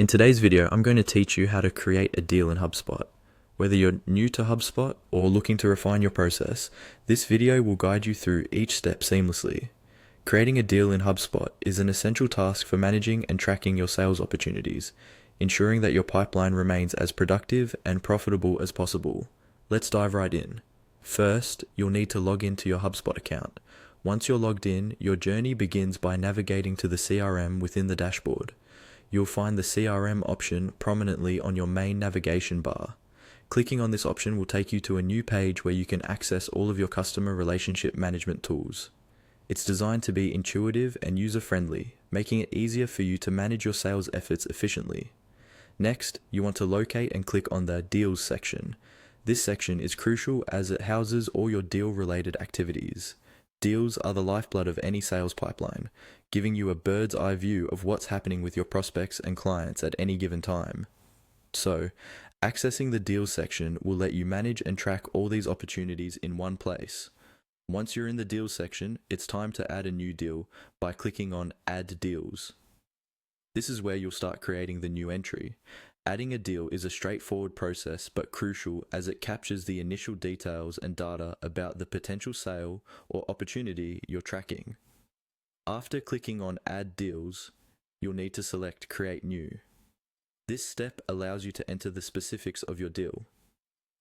In today's video, I'm going to teach you how to create a deal in HubSpot. Whether you're new to HubSpot or looking to refine your process, this video will guide you through each step seamlessly. Creating a deal in HubSpot is an essential task for managing and tracking your sales opportunities, ensuring that your pipeline remains as productive and profitable as possible. Let's dive right in. First, you'll need to log into your HubSpot account. Once you're logged in, your journey begins by navigating to the CRM within the dashboard. You'll find the CRM option prominently on your main navigation bar. Clicking on this option will take you to a new page where you can access all of your customer relationship management tools. It's designed to be intuitive and user-friendly, making it easier for you to manage your sales efforts efficiently. Next, you want to locate and click on the Deals section. This section is crucial as it houses all your deal-related activities. Deals are the lifeblood of any sales pipeline, giving you a bird's eye view of what's happening with your prospects and clients at any given time. So, accessing the Deals section will let you manage and track all these opportunities in one place. Once you're in the Deals section, it's time to add a new deal by clicking on Add Deals. This is where you'll start creating the new entry. Adding a deal is a straightforward process but crucial as it captures the initial details and data about the potential sale or opportunity you're tracking. After clicking on Add Deals, you'll need to select Create New. This step allows you to enter the specifics of your deal.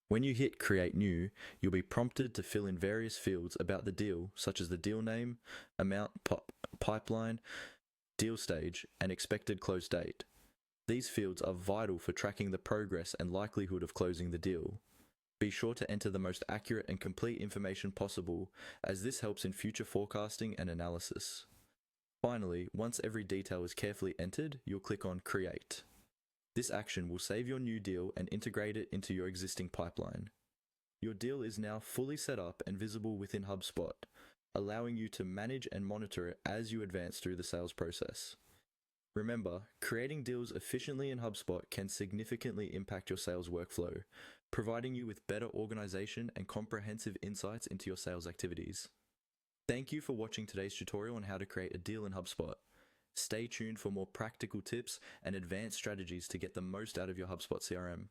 When you hit Create New, you'll be prompted to fill in various fields about the deal, such as the deal name, amount, pipeline, deal stage, and expected close date. These fields are vital for tracking the progress and likelihood of closing the deal. Be sure to enter the most accurate and complete information possible, as this helps in future forecasting and analysis. Finally, once every detail is carefully entered, you'll click on Create. This action will save your new deal and integrate it into your existing pipeline. Your deal is now fully set up and visible within HubSpot, allowing you to manage and monitor it as you advance through the sales process. Remember, creating deals efficiently in HubSpot can significantly impact your sales workflow, providing you with better organization and comprehensive insights into your sales activities. Thank you for watching today's tutorial on how to create a deal in HubSpot. Stay tuned for more practical tips and advanced strategies to get the most out of your HubSpot CRM.